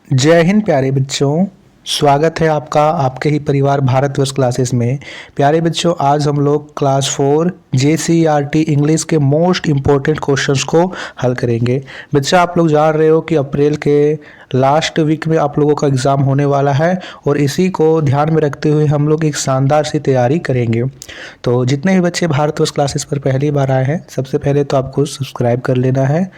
जय हिंद प्यारे बच्चों। स्वागत है आपका आपके ही परिवार भारतवर्ष क्लासेस में। प्यारे बच्चों, आज हम लोग क्लास 4 JCERT इंग्लिश के मोस्ट इम्पोर्टेंट क्वेश्चंस को हल करेंगे। बच्चा, आप लोग जान रहे हो कि अप्रैल के लास्ट वीक में आप लोगों का एग्ज़ाम होने वाला है और इसी को ध्यान में रखते हुए हम लोग एक शानदार सी तैयारी करेंगे। तो जितने भी बच्चे भारतवर्ष क्लासेस पर पहली बार आए हैं, सबसे पहले तो आपको सब्सक्राइब कर लेना है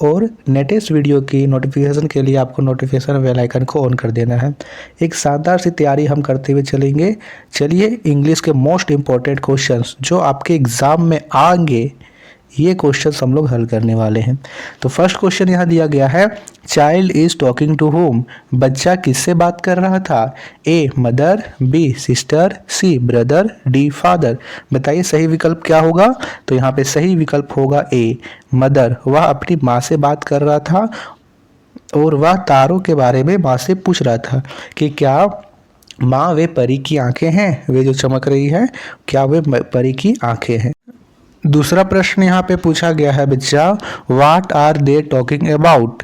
और लेटेस्ट वीडियो की नोटिफिकेशन के लिए आपको नोटिफिकेशन बेल आइकन को ऑन कर देना है। एक शानदार सी तैयारी हम करते हुए चलेंगे। चलिए, इंग्लिश के मोस्ट इम्पॉर्टेंट क्वेश्चंस जो आपके एग्ज़ाम में आएंगे, ये क्वेश्चंस हम लोग हल करने वाले हैं। तो फर्स्ट क्वेश्चन यहाँ दिया गया है, child is talking to home. बच्चा किससे बात कर रहा था? A mother, B sister, C brother, D father. बताइए सही विकल्प क्या होगा? तो यहाँ पे सही विकल्प होगा ए मदर। वह अपनी माँ से बात कर रहा था और वह तारों के बारे में माँ से पूछ रहा था कि क्या माँ वे परी की आंखें हैं, वे जो चमक रही है, क्या वे परी की आंखें हैं। दूसरा प्रश्न यहाँ पे पूछा गया है बच्चा, what are they talking about.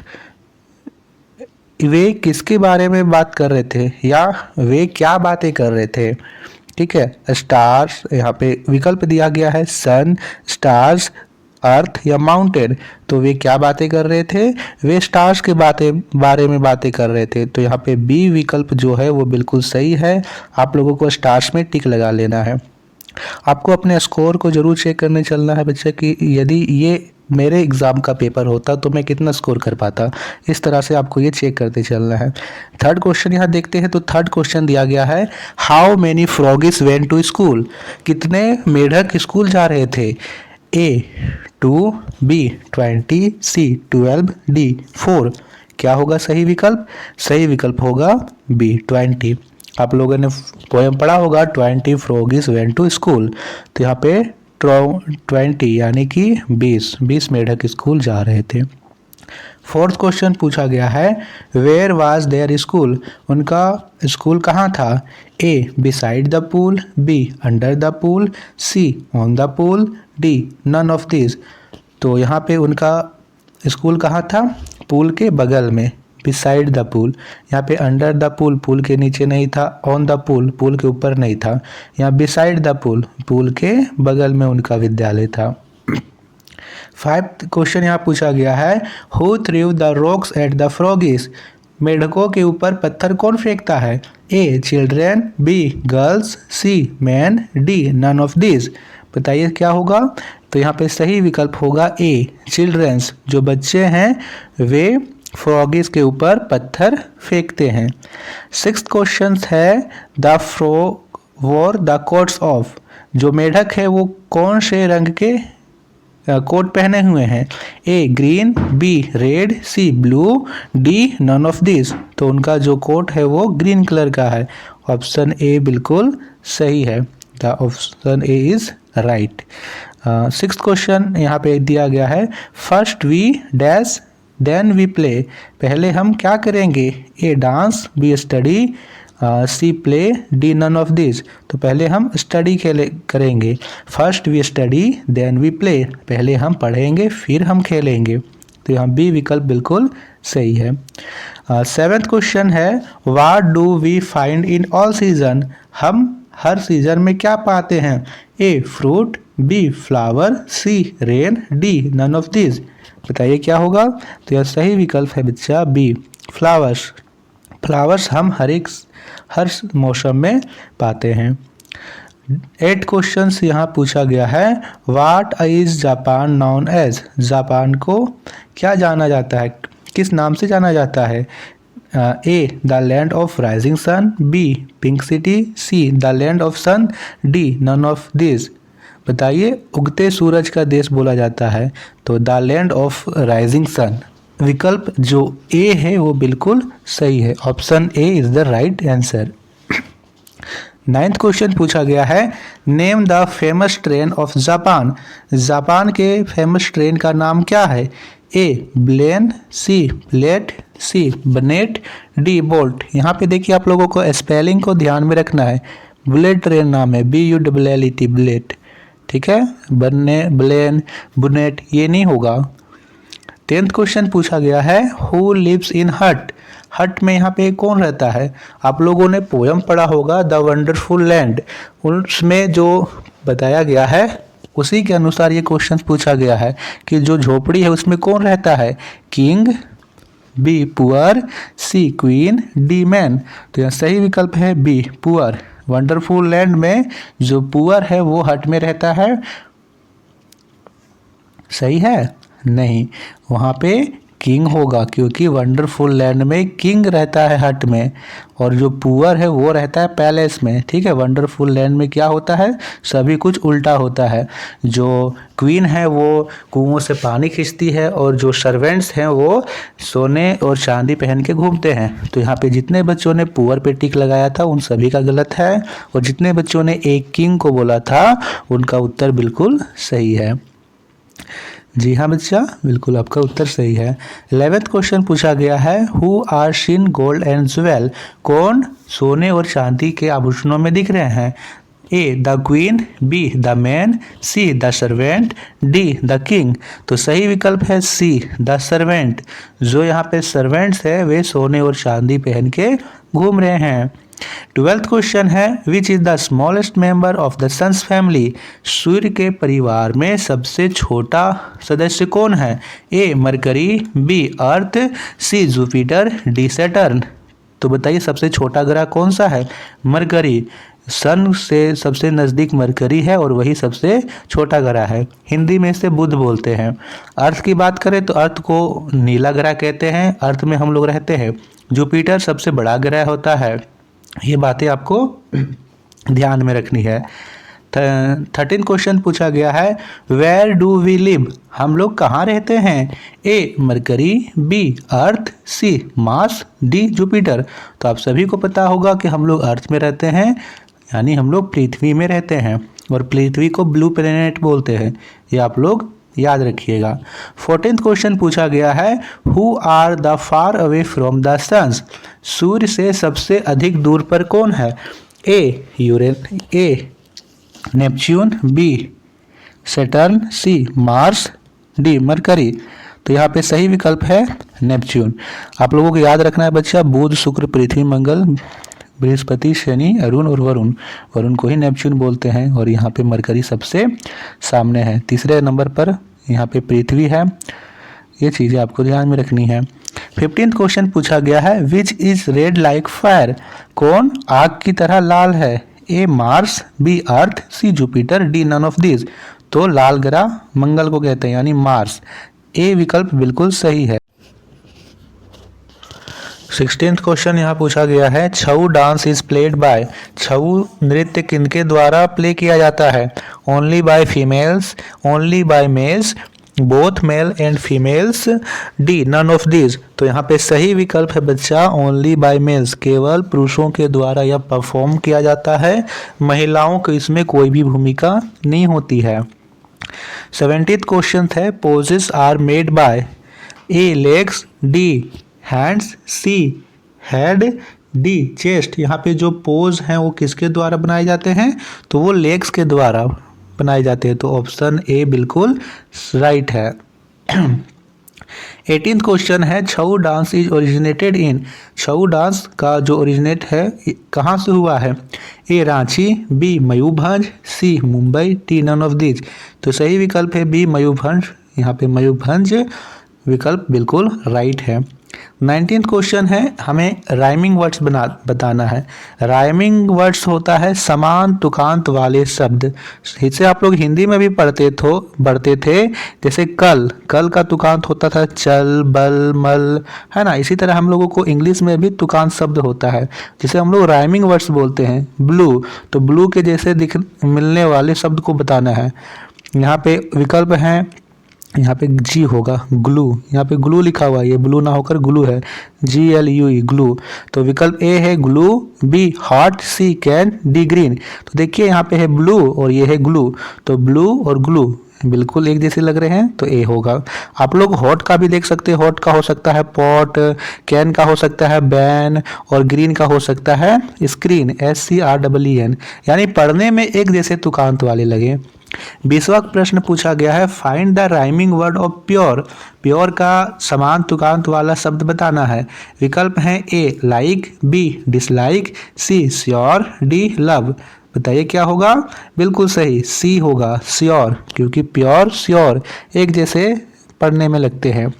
वे किसके बारे में बात कर रहे थे या वे क्या बातें कर रहे थे? ठीक है, स्टार्स, यहाँ पे विकल्प दिया गया है सन, स्टार्स, अर्थ या माउंटेन। तो वे क्या बातें कर रहे थे? वे स्टार्स के बारे में बातें कर रहे थे। तो यहाँ पे बी विकल्प जो है वो बिल्कुल सही है। आप लोगों को स्टार्स में टिक लगा लेना है। आपको अपने स्कोर को जरूर चेक करने चलना है बच्चे कि यदि ये मेरे एग्ज़ाम का पेपर होता तो मैं कितना स्कोर कर पाता। इस तरह से आपको ये चेक करते चलना है। थर्ड क्वेश्चन यहाँ देखते हैं। तो थर्ड क्वेश्चन दिया गया है, how many froggies went to school. कितने मेढक स्कूल जा रहे थे? A 2, B 20, C 12, D 4। क्या होगा सही विकल्प? सही विकल्प होगा बी 20। आप लोगों ने पोएम पढ़ा होगा 20 फ्रॉगिस वेंट टू स्कूल। तो यहाँ पे 20 यानी कि 20 मेढक स्कूल जा रहे थे। फोर्थ क्वेश्चन पूछा गया है, वेयर वाज देयर स्कूल। उनका स्कूल कहाँ था? A beside the pool, B under the pool, C on the pool, D none of this. तो यहाँ पे उनका स्कूल कहाँ था? पूल के बगल में, बिसाइड द पूल। यहाँ पे अंडर द पूल, पूल के नीचे नहीं था, ऑन द पूल, पूल के ऊपर नहीं था। यहाँ बिसाइड द पूल, पूल के बगल में उनका विद्यालय था। फिफ्थ क्वेश्चन यहाँ पूछा गया है, who threw the rocks at the froggies. मेढकों के ऊपर पत्थर कौन फेंकता है? A children, B girls, C man, D none of this. बताइए क्या होगा? तो यहाँ पे सही विकल्प होगा ए चिल्ड्रेंस। जो बच्चे हैं वे फ्रॉगिस के ऊपर पत्थर फेंकते हैं। सिक्स्थ क्वेश्चन है, द फ्रॉग वोर द कोट्स ऑफ। जो मेढक है वो कौन से रंग के कोट पहने हुए हैं? A green, B red, C blue, D none of this. तो उनका जो कोट है वो ग्रीन कलर का है। ऑप्शन ए बिल्कुल सही है। The option A is right. Sixth question यहाँ पे दिया गया है, first we dash then we play. पहले हम क्या करेंगे? A dance, B study, C play, D none of this. तो पहले हम स्टडी करेंगे। First we study then we play. पहले हम पढ़ेंगे फिर हम खेलेंगे। तो यहाँ बी विकल्प बिल्कुल सही है। सेवेंथ क्वेश्चन है, what do we find in all season. हम हर सीजन में क्या पाते हैं? A fruit, B flower, C rain, D none of this. बताइए क्या होगा? तो यह सही विकल्प है बच्चा बी फ्लावर्स। फ्लावर्स हम हर मौसम में पाते हैं। 8 क्वेश्चंस यहाँ पूछा गया है, what is Japan known as. Japan को क्या जाना जाता है, किस नाम से जाना जाता है? A the land of rising sun, B pink city, C the land of sun, D none of this. बताइए, उगते सूरज का देश बोला जाता है। तो the land of rising sun. विकल्प जो ए है वो बिल्कुल सही है। Option A is the right answer. 9th question पूछा गया है, name the famous train of Japan. Japan के फेमस ट्रेन का नाम क्या है? ए ब्लेन, सी प्लेट, सी बनेट, डी बोल्ट। यहाँ पे देखिए आप लोगों को स्पेलिंग को ध्यान में रखना है। बुलेट ट्रेन नाम है, BULLET बुलेट। ठीक है, बने ब्लेन बुनेट ये नहीं होगा। 10th क्वेश्चन पूछा गया है, हु लिव्स इन हट। हट में यहाँ पे कौन रहता है? आप लोगों ने पोयम पढ़ा होगा द वंडरफुल लैंड, उसमें जो बताया गया है उसी के अनुसार ये क्वेश्चन पूछा गया है कि जो झोपड़ी है उसमें कौन रहता है? King, B poor, C queen, D man. तो यह सही विकल्प है बी पुअर। वंडरफुल लैंड में जो पुअर है वो हट में रहता है। सही है? नहीं, वहाँ पे किंग होगा, क्योंकि वंडरफुल लैंड में किंग रहता है हट में, और जो पुअर है वो रहता है पैलेस में। ठीक है, वंडरफुल लैंड में क्या होता है? सभी कुछ उल्टा होता है। जो क्वीन है वो कुओं से पानी खींचती है, और जो सर्वेंट्स हैं वो सोने और चांदी पहन के घूमते हैं। तो यहाँ पे जितने बच्चों ने पुअर पे टिक लगाया था उन सभी का गलत है, और जितने बच्चों ने एक किंग को बोला था उनका उत्तर बिल्कुल सही है। जी हाँ बच्चा, बिल्कुल आपका उत्तर सही है। 11th क्वेश्चन पूछा गया है, who are seen gold and jewel? कौन सोने और चांदी के आभूषणों में दिख रहे हैं? A the queen, B the man, C the servant, D the king. तो सही विकल्प है सी द सर्वेंट। जो यहाँ पे सर्वेंट्स है वे सोने और चांदी पहन के घूम रहे हैं। 12th क्वेश्चन है, which is the smallest member of the sun's family? सूर्य के परिवार में सबसे छोटा सदस्य कौन है? A Mercury, B Earth, C Jupiter, D Saturn. तो बताइए सबसे छोटा ग्रह कौन सा है? मरकरी। सन से सबसे नज़दीक मरकरी है और वही सबसे छोटा ग्रह है। हिंदी में इसे बुध बोलते हैं। अर्थ की बात करें तो अर्थ को नीला ग्रह कहते हैं, अर्थ में हम लोग रहते हैं। जुपिटर सबसे बड़ा ग्रह होता है। ये बातें आपको ध्यान में रखनी है। 13 क्वेश्चन पूछा गया है, वेयर डू वी लिव? हम लोग कहाँ रहते हैं? ए मरकरी, बी अर्थ, सी मार्स, डी जुपिटर। तो आप सभी को पता होगा कि हम लोग अर्थ में रहते हैं, यानी हम लोग पृथ्वी में रहते हैं, और पृथ्वी को ब्लू प्लेनेट बोलते हैं। ये आप लोग याद रखिएगा। 14th क्वेश्चन पूछा गया है, who are the far away from the sun's? सूर्य से सबसे अधिक दूर पर कौन है? A Neptune, B Saturn, C Mars, D Mercury. तो यहाँ पे सही विकल्प है नेपच्यून। आप लोगों को याद रखना है बच्चा, बुध, शुक्र, पृथ्वी, मंगल, बृहस्पति, शनि, अरुण और वरुण। वरुण को ही नेपच्यून बोलते हैं, और यहाँ पे मरकरी सबसे सामने है। तीसरे नंबर पर यहाँ पे पृथ्वी है। ये चीज़ें आपको ध्यान में रखनी है। 15th क्वेश्चन पूछा गया है, which is red like fire? कौन आग की तरह लाल है? A Mars, B Earth, C Jupiter, D none of this. तो लाल ग्रह मंगल को कहते हैं, यानी मार्स। ए विकल्प बिल्कुल सही है। 16th क्वेश्चन यहाँ पूछा गया है, Chhau dance is played by? Chhau नृत्य किनके द्वारा प्ले किया जाता है? Only by females, only by males, both male and females, D none of this. तो यहाँ पे सही विकल्प है बच्चा ओनली बाय मेल्स। केवल पुरुषों के द्वारा यह परफॉर्म किया जाता है, महिलाओं को इसमें कोई भी भूमिका नहीं होती है। 17th क्वेश्चन है, poses are made by? A legs, D hands, C head, D chest. यहाँ पे जो पोज हैं वो किसके द्वारा बनाए जाते हैं? तो वो लेग्स के द्वारा बनाए जाते हैं। तो ऑप्शन ए बिल्कुल राइट है। 18th क्वेश्चन है, Chhau dance is originated in? Chhau dance का जो ओरिजिनेट है कहाँ से हुआ है? A Ranchi, B Mayurbhanj, C Mumbai, D none of this. तो सही विकल्प है बी मयूरभंज। यहाँ पे मयूरभंज विकल्प बिल्कुल राइट है। 19th क्वेश्चन है, हमें राइमिंग वर्ड्स बताना है। राइमिंग वर्ड्स होता है समान तुकांत वाले शब्द। इसे आप लोग हिंदी में भी पढ़ते थे। जैसे कल का तुकांत होता था चल, बल, मल, है ना। इसी तरह हम लोगों को इंग्लिश में भी तुकांत शब्द होता है, जिसे हम लोग राइमिंग वर्ड्स बोलते हैं। ब्लू, तो ब्लू के जैसे मिलने वाले शब्द को बताना है। यहाँ पे विकल्प हैं, यहाँ पे जी होगा ग्लू। यहाँ पे ग्लू लिखा हुआ है, ये ब्लू ना होकर ग्लू है, GLUE ग्लू। तो विकल्प ए है glue, B hot, C can, D green. तो देखिए यहाँ पे है ब्लू और ये है ग्लू, तो ब्लू और ग्लू बिल्कुल एक जैसे लग रहे हैं, तो ए होगा। आप लोग हॉट का भी देख सकते हैं। हॉट का हो सकता है पॉट, कैन का हो सकता है बैन, और ग्रीन का हो सकता है स्क्रीन, SCREEN। यानी पढ़ने में एक जैसे तुकांत वाले लगे। 20वां प्रश्न पूछा गया है, find the rhyming word of pure. Pure का समान तुकांत वाला शब्द बताना है। विकल्प हैं ए लाइक, बी डिसलाइक, सी श्योर, डी लव। बताइए क्या होगा? बिल्कुल सही, सी होगा, श्योर, क्योंकि प्योर श्योर एक जैसे पढ़ने में लगते हैं।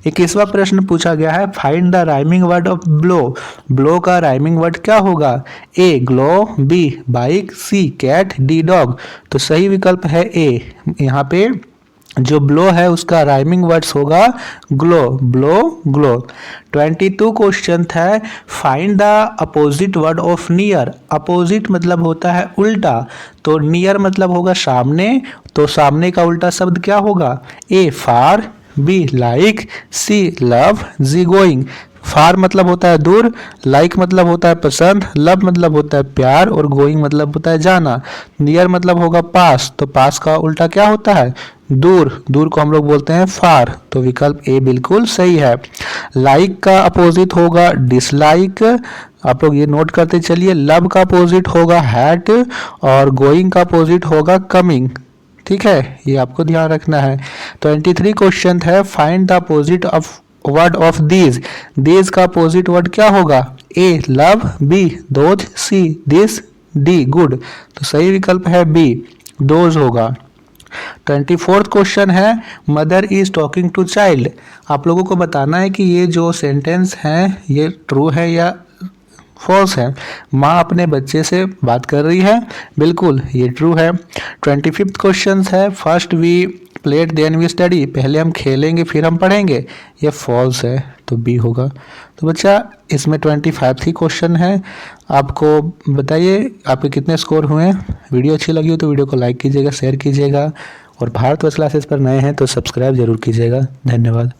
21वां प्रश्न पूछा गया है, find the rhyming word of blow. Blow का राइमिंग वर्ड क्या होगा? ए ग्लो, बी बाइक, सी कैट, डी डॉग। तो सही विकल्प है ए। यहाँ पे जो ब्लो है उसका राइमिंग वर्ड्स होगा ग्लो, ब्लो, ग्लो। 22 क्वेश्चन है, find the opposite word of near. Opposite मतलब होता है उल्टा, तो नियर मतलब होगा सामने, तो सामने का उल्टा शब्द क्या होगा? A far, B like, C love, G going. Far मतलब होता है दूर, लाइक मतलब होता है पसंद, लव मतलब होता है प्यार और गोइंग मतलब होता है जाना। नियर मतलब होगा पास, तो पास का उल्टा क्या होता है? दूर, दूर को हम लोग बोलते हैं फार, तो विकल्प ए बिल्कुल सही है। लाइक का अपोजिट होगा डिसलाइक, आप लोग ये नोट करते चलिए। लव का अपोजिट होगा हैट और गोइंग का अपोजिट होगा कमिंग। ठीक है, ये आपको ध्यान रखना है। 23 क्वेश्चन है, find the opposite of word of these. These का अपोजिट वर्ड क्या होगा? A love, B those, C this, D good. तो सही विकल्प है बी, दोज होगा। 24th क्वेश्चन है, mother is talking to child. आप लोगों को बताना है कि ये जो सेंटेंस है ये ट्रू है या फॉल्स है। माँ अपने बच्चे से बात कर रही है, बिल्कुल ये ट्रू है। 25th क्वेश्चन है, first we played then we study. पहले हम खेलेंगे फिर हम पढ़ेंगे, ये फॉल्स है, तो बी होगा। तो बच्चा इसमें 25 ही क्वेश्चन है। आपको बताइए आपके कितने स्कोर हुए हैं। वीडियो अच्छी लगी हो तो वीडियो को लाइक कीजिएगा, शेयर कीजिएगा और भारत वर्ष क्लासेस पर नए हैं तो सब्सक्राइब जरूर कीजिएगा। धन्यवाद।